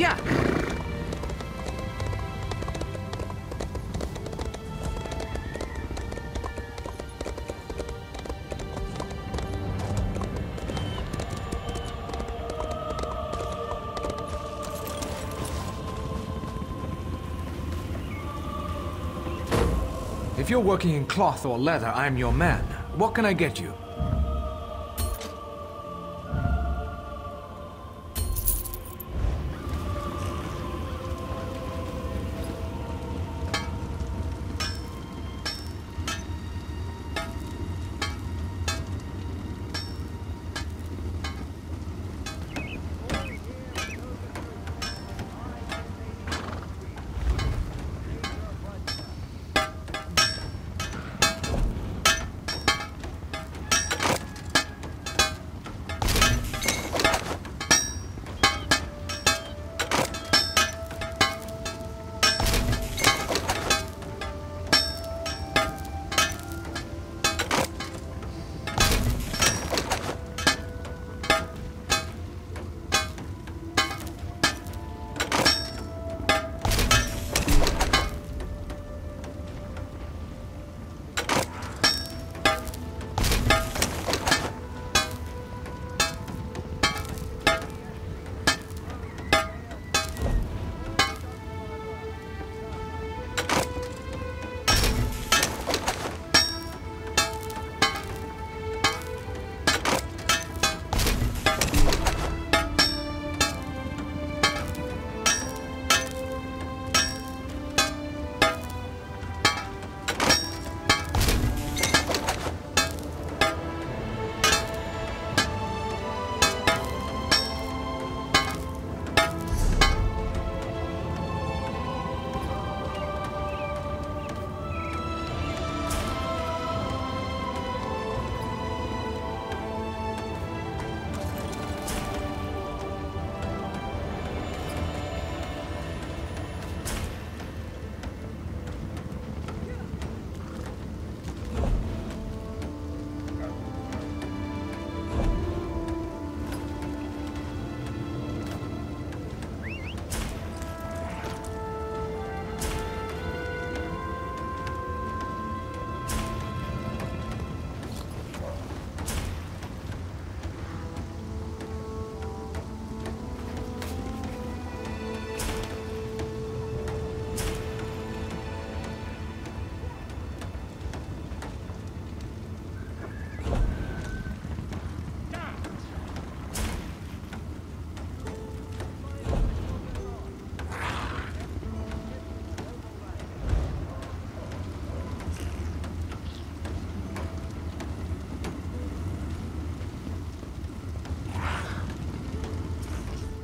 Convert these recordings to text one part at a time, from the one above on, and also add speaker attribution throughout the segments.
Speaker 1: Yeah.
Speaker 2: If you're working in cloth or leather, I'm your man. What can I get you?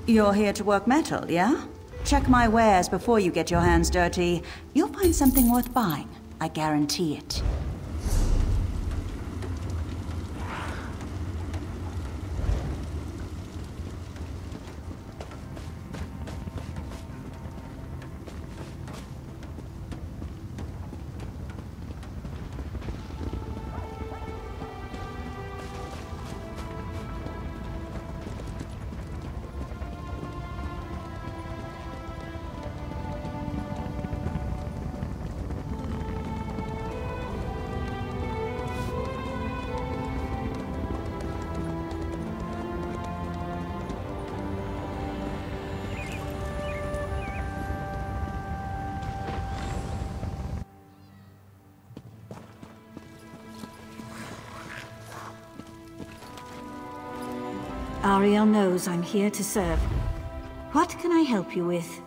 Speaker 3: You're here to work metal, yeah? Check my wares before you get your hands dirty. You'll find something worth buying. I guarantee it.
Speaker 4: Ariel knows I'm here to serve. What can I help you with?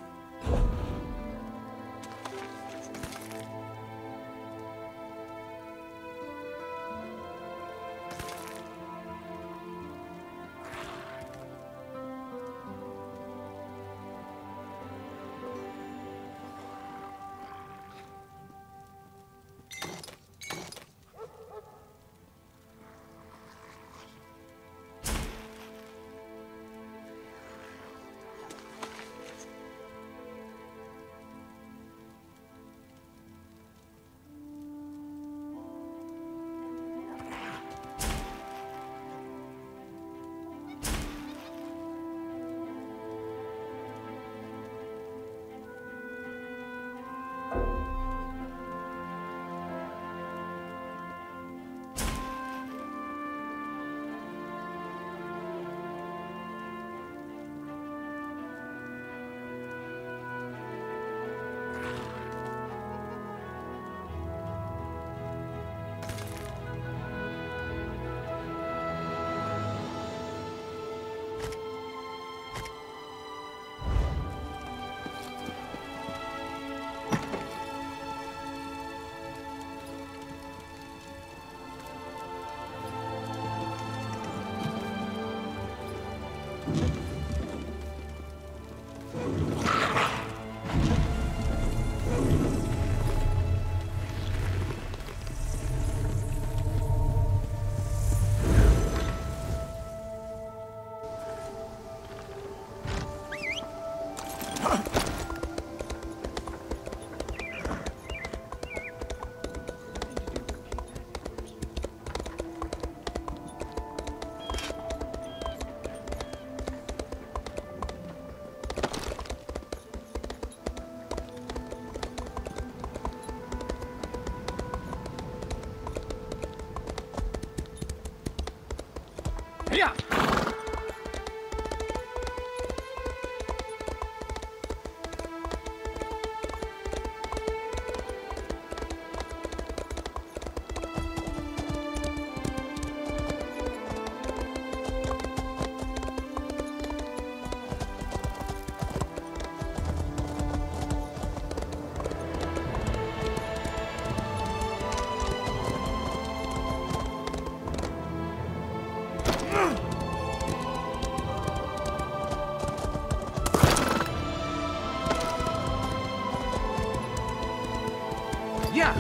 Speaker 2: Yeah.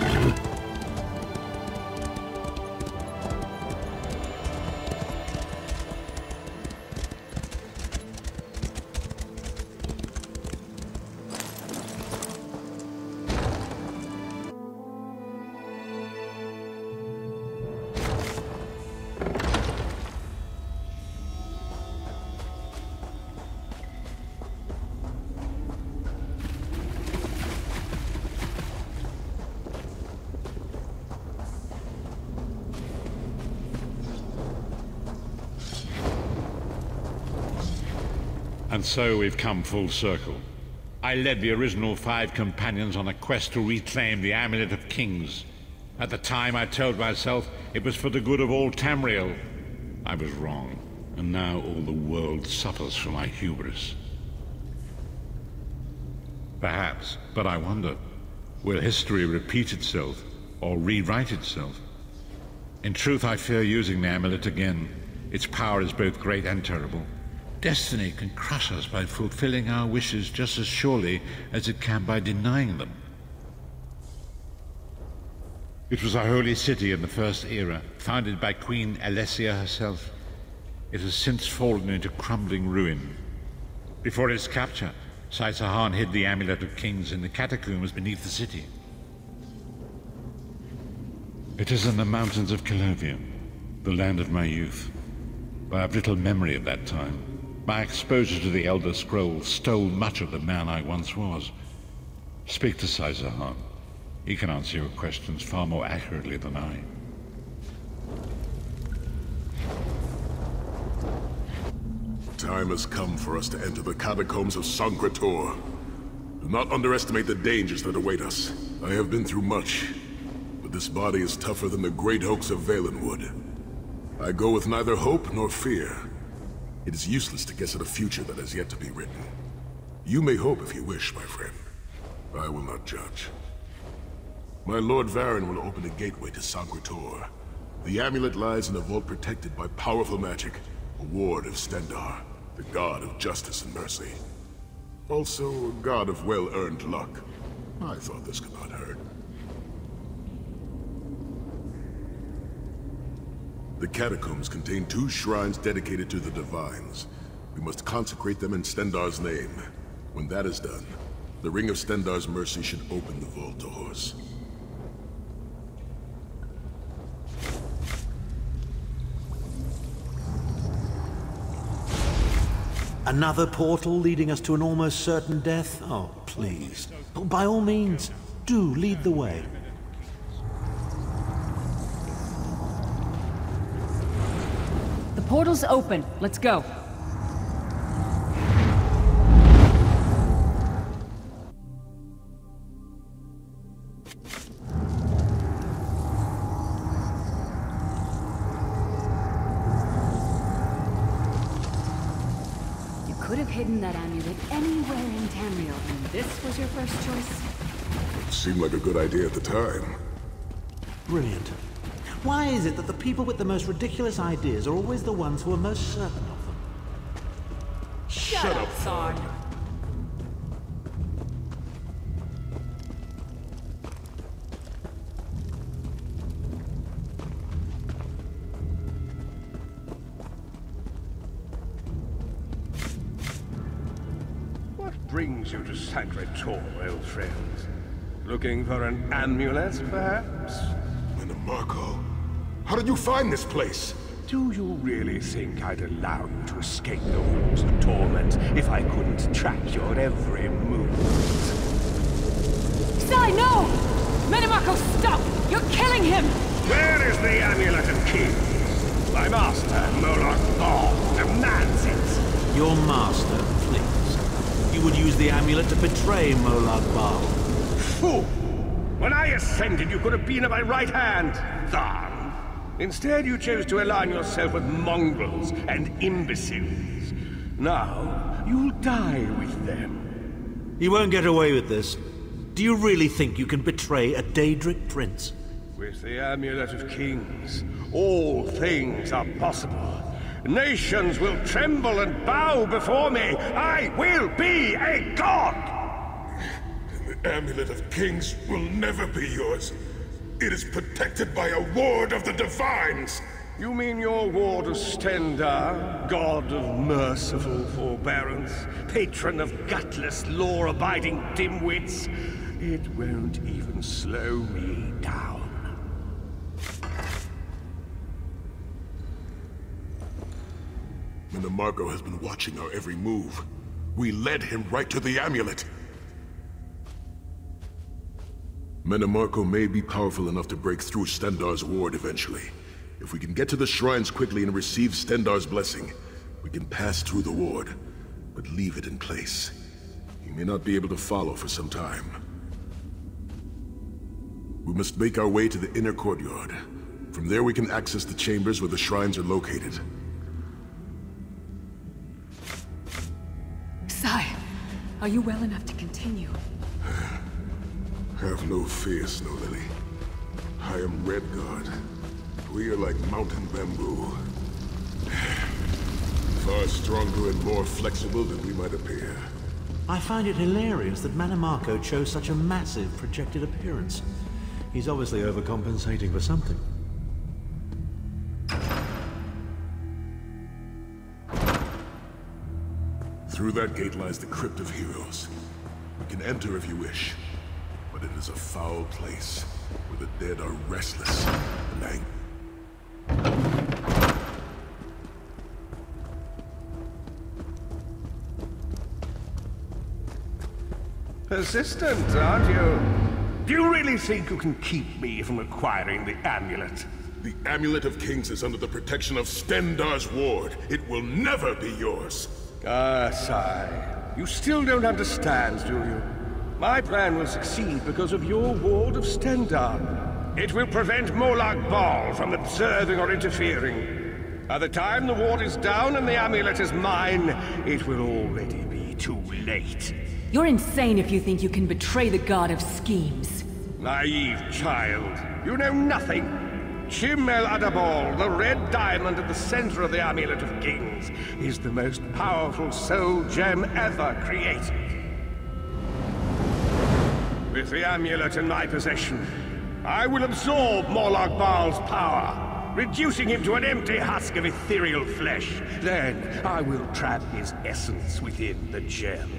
Speaker 1: And so we've come full circle. I led the original 5 companions on a quest to reclaim the Amulet of Kings. At the time I told myself it was for the good of all Tamriel. I was wrong, and now all the world suffers from my hubris. Perhaps, but I wonder, will history repeat itself, or rewrite itself? In truth, I fear using the amulet again. Its power is both great and terrible. Destiny can crush us by fulfilling our wishes just as surely as it can by denying them. It was a holy city in the First Era, founded by Queen Alessia herself. It has since fallen into crumbling ruin. Before its capture, Saitsahan hid the Amulet of Kings in the catacombs beneath the city. It is in the mountains of Calovia, the land of my youth. I have little memory of that time. My exposure to the Elder Scrolls stole much of the man I once was. Speak to Saitsahan. He can answer your questions far more accurately than I.
Speaker 5: Time has come for us to enter the catacombs of Sancre. Do not underestimate the dangers that await us. I have been through much, but this body is tougher than the great oaks of Valenwood. I go with neither hope nor fear. It is useless to guess at a future that has yet to be written. You may hope if you wish, my friend. I will not judge. My Lord Varen will open a gateway to Sancre. The amulet lies in a vault protected by powerful magic, a ward of Stendarr, the god of justice and mercy. Also, a god of well-earned luck. I thought this could not hurt. The catacombs contain 2 shrines dedicated to the Divines. We must consecrate them in Stendarr's name. When that is done, the Ring of Stendarr's mercy should open the vault doors.
Speaker 6: Another portal leading us to an almost certain death? Oh, please. By all means, do lead the way.
Speaker 7: The portal's open. Let's go. You could have hidden that amulet anywhere in Tamriel, and this was your first choice?
Speaker 5: It seemed like a good idea at the time.
Speaker 6: Brilliant. Why is it that the people with the most ridiculous ideas are always the ones who are most certain of them?
Speaker 5: Shut up,
Speaker 7: Thorn.
Speaker 8: What brings you to Sancre, old friend? Looking for an amulet, perhaps?
Speaker 5: Marco, how did you find this place?
Speaker 8: Do you really think I'd allow you to escape the halls of torment if I couldn't track your every move?
Speaker 7: Sai, no! Minimarco, stop! You're killing him!
Speaker 8: Where is the Amulet of Kings? My master, Moloch Ball, demands it.
Speaker 6: Your master, please. You would use the amulet to betray Moloch Ball.
Speaker 8: Fool! When I ascended, you could have been at my right hand, Tharn. Instead, you chose to align yourself with mongrels and imbeciles. Now, you'll die with them.
Speaker 6: You won't get away with this. Do you really think you can betray a Daedric prince?
Speaker 8: With the Amulet of Kings, all things are possible. Nations will tremble and bow before me. I will be a god!
Speaker 5: The Amulet of Kings will never be yours. It is protected by a ward of the Divines.
Speaker 8: You mean your ward of Stendarr, god of merciful forbearance, patron of gutless, law-abiding dimwits? It won't even slow me down.
Speaker 5: Minimarco has been watching our every move. We led him right to the amulet. Minimarco may be powerful enough to break through Stendarr's ward eventually. If we can get to the shrines quickly and receive Stendarr's blessing, we can pass through the ward, but leave it in place. He may not be able to follow for some time. We must make our way to the inner courtyard. From there we can access the chambers where the shrines are located.
Speaker 7: Sai, are you well enough to continue?
Speaker 5: Have no fear, Snow Lily. I am Red Guard. We are like mountain bamboo. Far stronger and more flexible than we might appear.
Speaker 6: I find it hilarious that Minimarco chose such a massive projected appearance. He's obviously overcompensating for something.
Speaker 5: Through that gate lies the Crypt of Heroes. We can enter if you wish. But it is a foul place, where the dead are restless and angry.
Speaker 8: Persistent, aren't you? Do you really think you can keep me from acquiring the amulet?
Speaker 5: The Amulet of Kings is under the protection of Stendarr's ward. It will never be yours.
Speaker 8: Ah, Sai. You still don't understand, do you? My plan will succeed because of your ward of Stendarr. It will prevent Moloch Ball from observing or interfering. By the time the ward is down and the amulet is mine, it will already be too late.
Speaker 7: You're insane if you think you can betray the god of schemes.
Speaker 8: Naive child. You know nothing. Chimel Adabal, the red diamond at the center of the Amulet of Kings, is the most powerful soul gem ever created. With the amulet in my possession, I will absorb Moloch Baal's power, reducing him to an empty husk of ethereal flesh. Then I will trap his essence within the gem.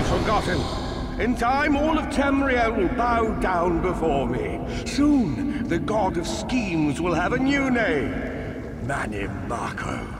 Speaker 8: Forgotten. In time, all of Tamriel will bow down before me. Soon, the god of schemes will have a new name. Minimarco.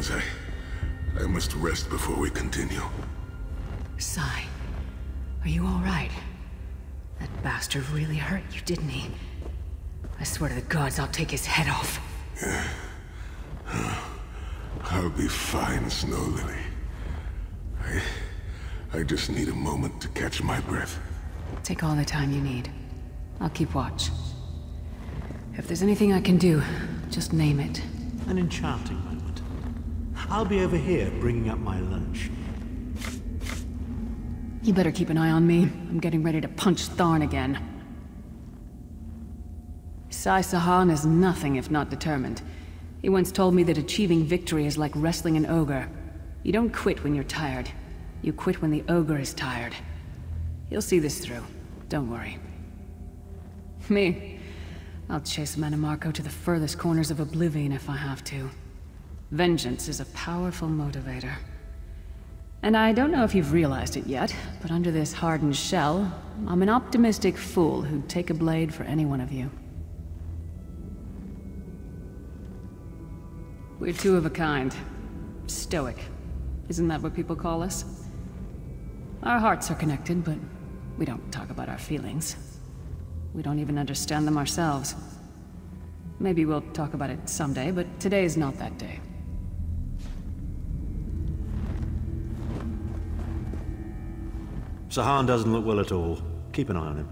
Speaker 5: things. I must rest before we continue.
Speaker 7: Sai, are you all right? That bastard really hurt you, didn't he? I swear to the gods I'll take his head off.
Speaker 5: I'll be fine, Snow Lily. I just need a moment to catch my breath.
Speaker 7: Take all the time you need. I'll keep watch. If there's anything I can do, just name it.
Speaker 6: An enchanting moment. I'll be over here bringing up my lunch.
Speaker 7: You better keep an eye on me. I'm getting ready to punch Tharn again. Sai Sahan is nothing if not determined. He once told me that achieving victory is like wrestling an ogre. You don't quit when you're tired. You quit when the ogre is tired. He'll see this through. Don't worry. Me? I'll chase Manamarco to the furthest corners of oblivion if I have to. Vengeance is a powerful motivator. And I don't know if you've realized it yet, but under this hardened shell, I'm an optimistic fool who'd take a blade for any one of you. We're two of a kind. Stoic. Isn't that what people call us? Our hearts are connected, but we don't talk about our feelings. We don't even understand them ourselves. Maybe we'll talk about it someday, but today is not that day.
Speaker 6: Sahan doesn't look well at all. Keep an eye on him.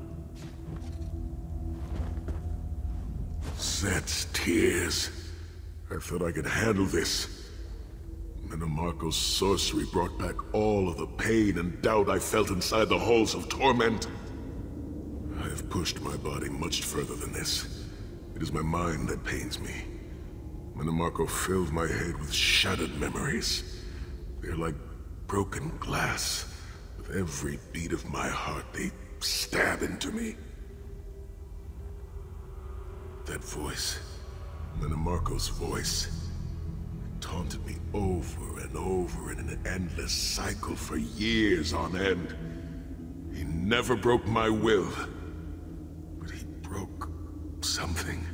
Speaker 5: Set's tears. I thought I could handle this. Manamarco's sorcery brought back all of the pain and doubt I felt inside the halls of torment. I have pushed my body much further than this. It is my mind that pains me. Manamarco filled my head with shattered memories. They're like broken glass. With every beat of my heart, they stab into me. That voice, Manamarco's voice, taunted me over and over in an endless cycle for years on end. He never broke my will, but he broke something.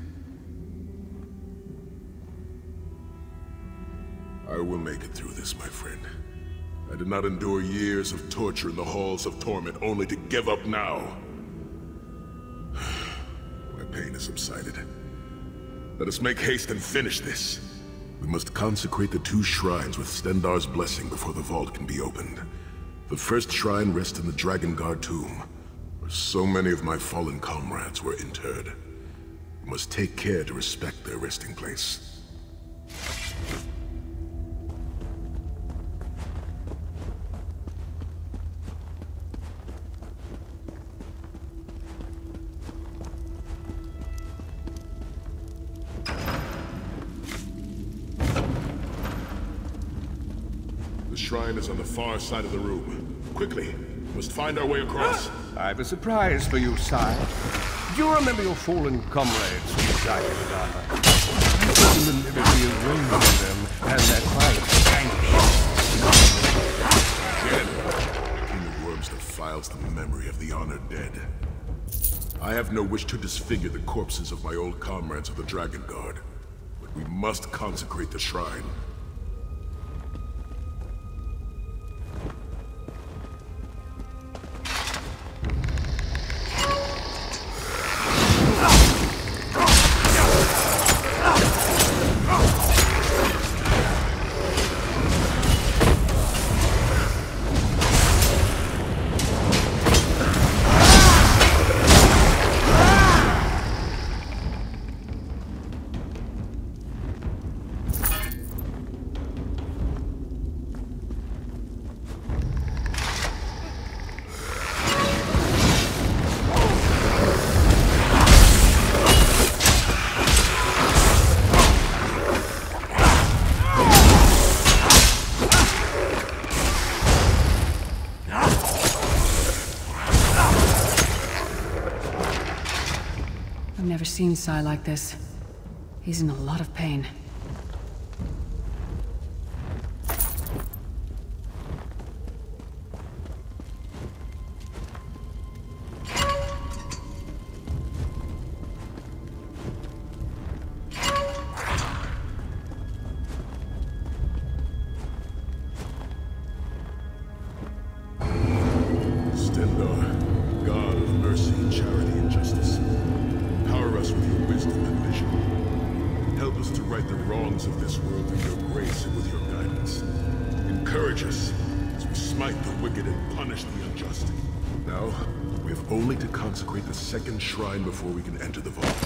Speaker 5: I will make it through this, my friend. I did not endure years of torture in the halls of torment only to give up now. My pain has subsided. Let us make haste and finish this. We must consecrate the 2 shrines with Stendarr's blessing before the vault can be opened. The first shrine rests in the Dragon Guard tomb, where so many of my fallen comrades were interred. We must take care to respect their resting place. The shrine is on the far side of the room. Quickly, we must find our way across.
Speaker 8: I've a surprise for you, sire. Do you remember your fallen comrades from the Dragon Guard? I couldn't deliberately arrange them, and they're quite anxious.
Speaker 5: King of Worms defiles the memory of the honored dead. I have no wish to disfigure the corpses of my old comrades of the Dragon Guard, but we must consecrate the shrine.
Speaker 7: I've never seen Sai like this. He's in a lot of pain.
Speaker 5: wrongs of this world with your grace and with your guidance. Encourage us as we smite the wicked and punish the unjust. Now, we have only to consecrate the second shrine before we can enter the vault.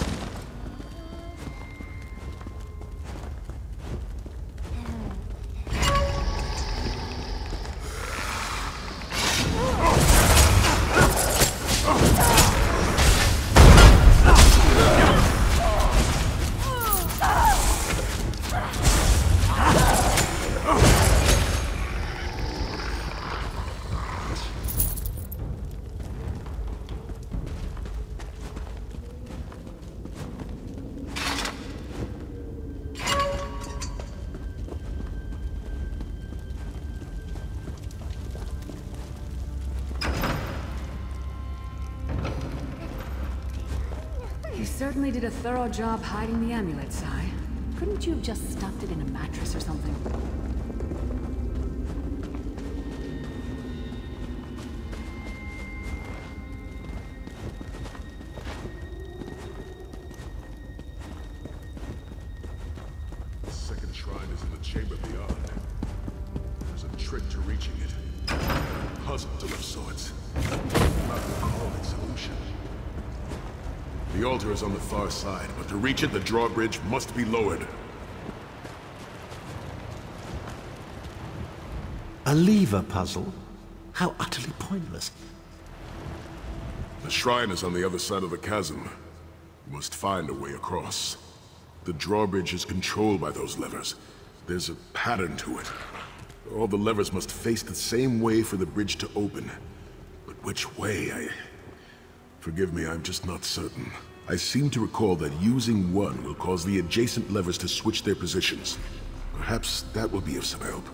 Speaker 7: You certainly did a thorough job hiding the amulet, Sai. Couldn't you have just stuffed it in a mattress or something?
Speaker 5: The second shrine is in the chamber beyond. There's a trick to reaching it. A puzzle of sorts. Not recall its solution. The altar is on the far side, but to reach it, the drawbridge must be lowered.
Speaker 6: A lever puzzle? How utterly pointless.
Speaker 5: The shrine is on the other side of the chasm. We must find a way across. The drawbridge is controlled by those levers. There's a pattern to it. All the levers must face the same way for the bridge to open. But which way? Forgive me, I'm just not certain. I seem to recall that using one will cause the adjacent levers to switch their positions. Perhaps that will be of some help.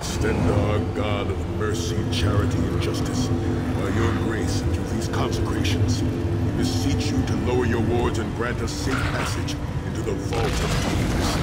Speaker 5: Stendarr, God of mercy, charity, and justice, by your grace and through these consecrations, we beseech you to lower your wards and grant us safe passage into the Vault of Kings.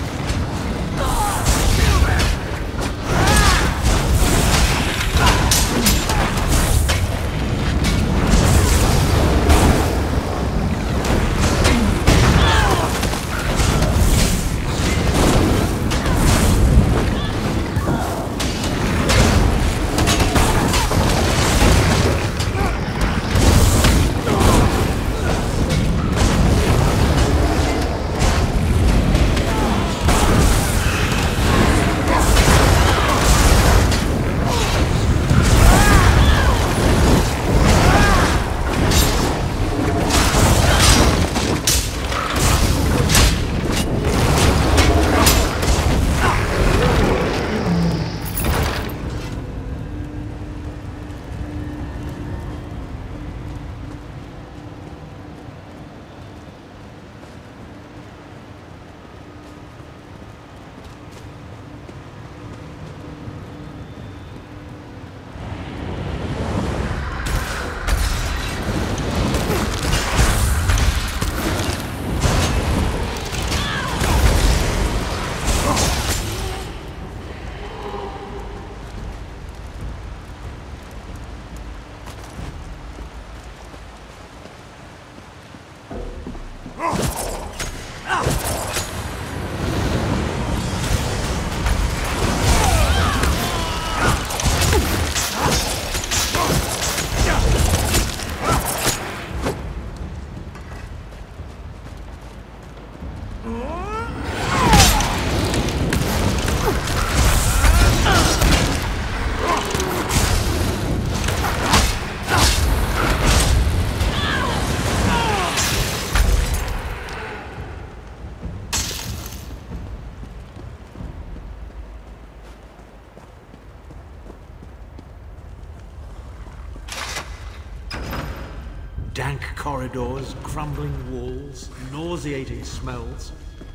Speaker 6: Dank corridors, crumbling walls, nauseating smells.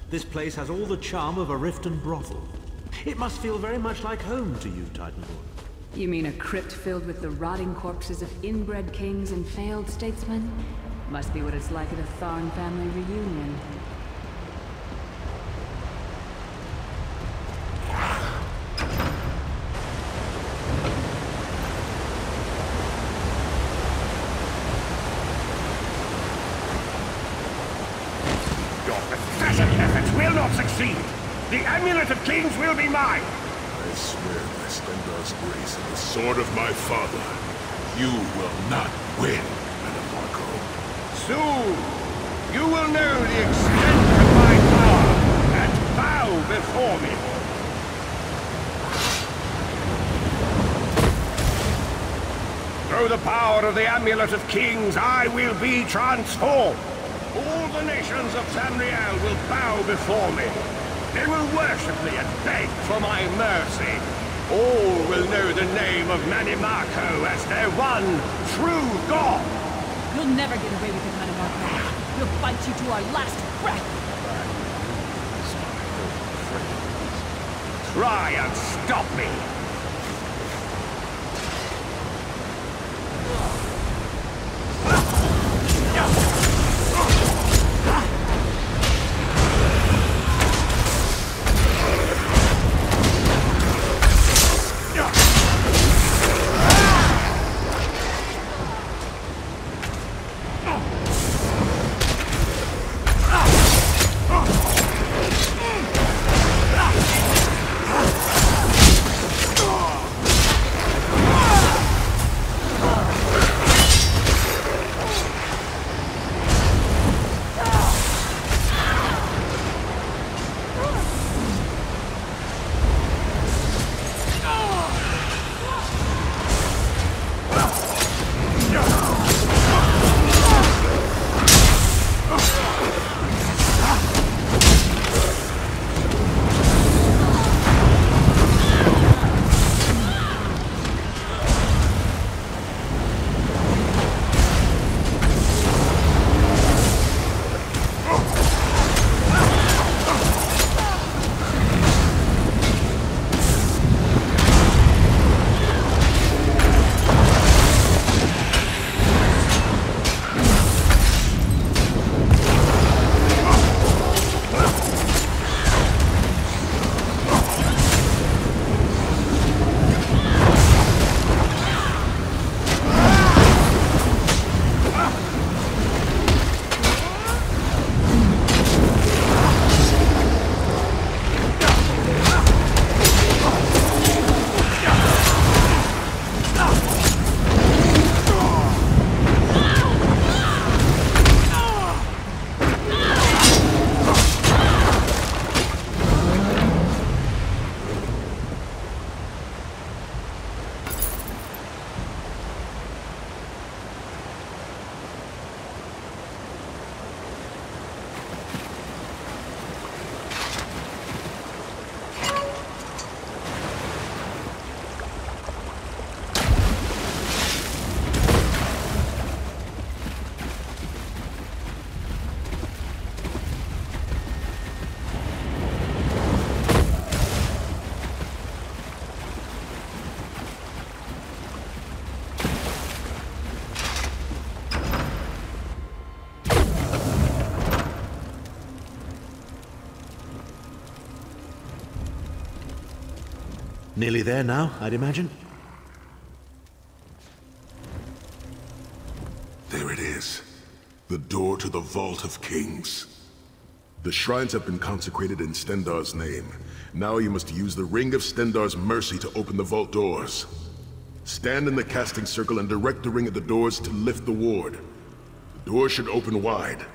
Speaker 6: This place has all the charm of a Riften brothel. It must feel very much like home to you, Titanborn.
Speaker 7: You mean a crypt filled with the rotting corpses of inbred kings and failed statesmen? Must be what it's like at a Tharn family reunion.
Speaker 8: Will not succeed. The Amulet of Kings will be mine.
Speaker 5: I swear by Stendar's grace and the sword of my father, you will not win, Anamarco.
Speaker 8: Soon, you will know the extent of my power and bow before me. Through the power of the Amulet of Kings, I will be transformed. All the nations of Tamriel will bow before me. They will worship me and beg for my mercy. All will know the name of Manimarco as their one true god.
Speaker 9: You'll never get away with it, Manimarco. We'll fight you to our last breath.
Speaker 8: Try and stop me.
Speaker 6: Nearly there now, I'd imagine.
Speaker 5: There it is. The door to the Vault of Kings. The shrines have been consecrated in Stendar's name. Now you must use the Ring of Stendar's mercy to open the vault doors. Stand in the casting circle and direct the ring at the doors to lift the ward. The door should open wide.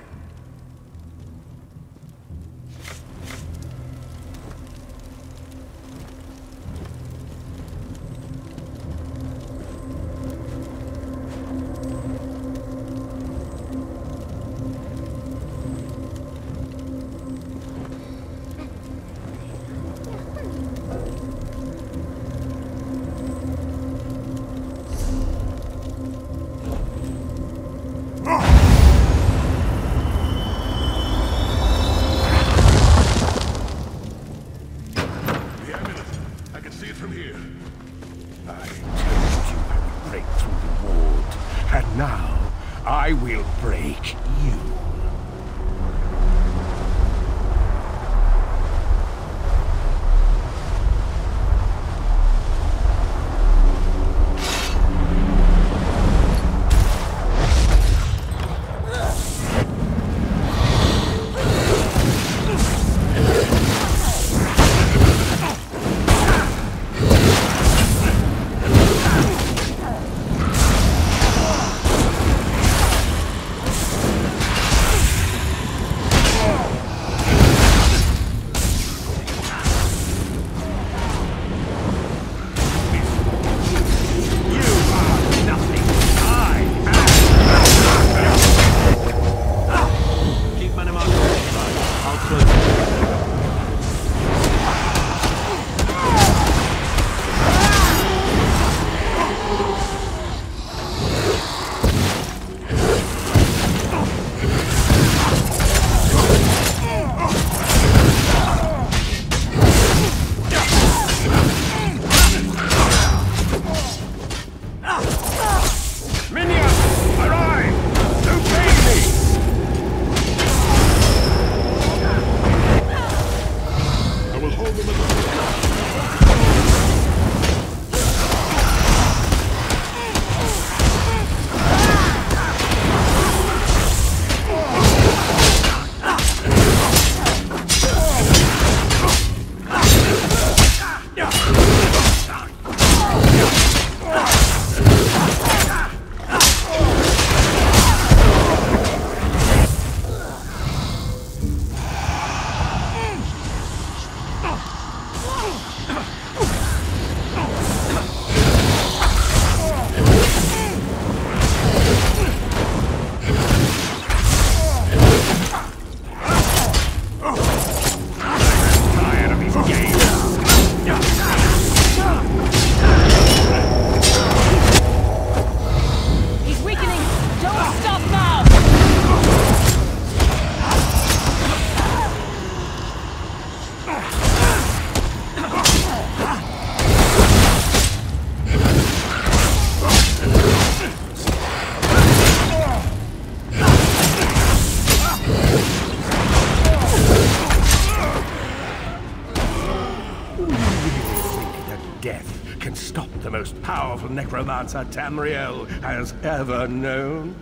Speaker 8: death can stop the most powerful necromancer Tamriel has ever known.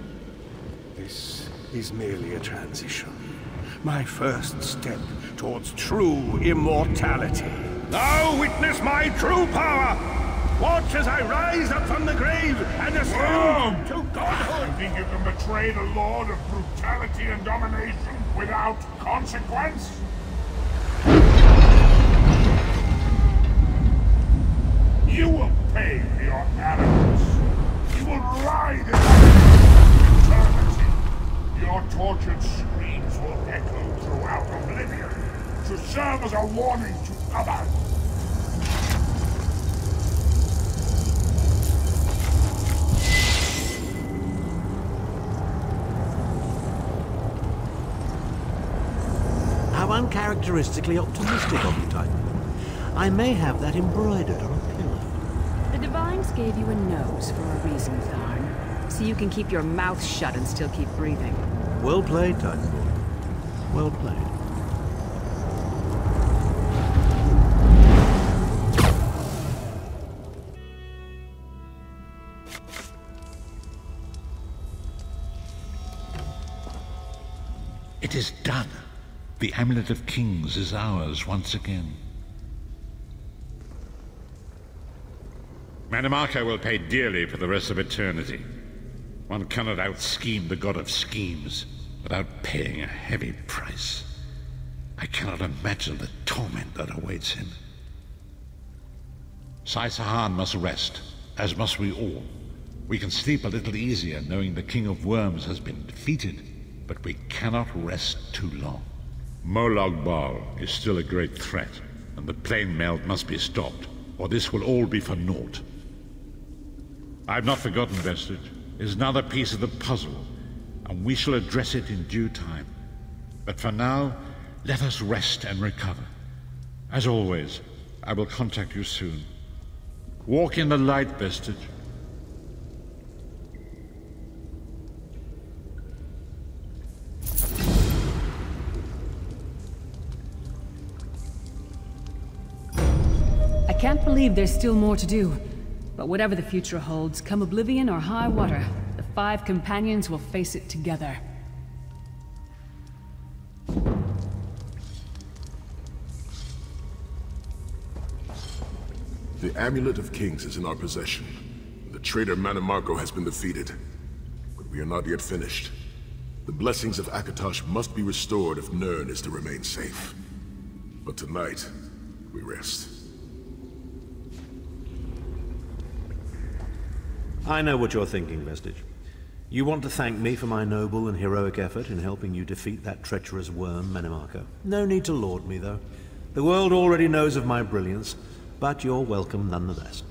Speaker 8: This is merely a transition. My first step towards true immortality. Now witness my true power! Watch as I rise up from the grave and ascend to godhood!
Speaker 10: You think you can betray the Lord of brutality and domination without consequence? You will pay for your arrogance. You will writhe in eternity. Your tortured screams will echo throughout oblivion to serve as a warning to others.
Speaker 6: How uncharacteristically optimistic of you, Titan. I may have that embroidered on a pillow.
Speaker 7: The Divines gave you a nose for a reason, Tharn. So you can keep your mouth shut and still keep breathing.
Speaker 6: Well played, Titanborn. Well played.
Speaker 1: It is done. The Amulet of Kings is ours once again. Manimarco will pay dearly for the rest of eternity. One cannot out-scheme the god of schemes without paying a heavy price. I cannot imagine the torment that awaits him. Sai Sahan must rest, as must we all. We can sleep a little easier knowing the King of Worms has been defeated, but we cannot rest too long. Molag Bal is still a great threat, and the plane melt must be stopped, or this will all be for naught. I've not forgotten Vestige. It is another piece of the puzzle, and we shall address it in due time. But for now, let us rest and recover. As always, I will contact you soon. Walk in the light, Vestige.
Speaker 7: I can't believe there's still more to do. But whatever the future holds, come oblivion or high water, the 5 companions will face it together.
Speaker 5: The Amulet of Kings is in our possession. The traitor Manimarco has been defeated. But we are not yet finished. The blessings of Akatosh must be restored if Nirn is to remain safe. But tonight, we rest.
Speaker 6: I know what you're thinking, Vestige. You want to thank me for my noble and heroic effort in helping you defeat that treacherous worm, Manimarco. No need to laud me, though. The world already knows of my brilliance, but you're welcome nonetheless.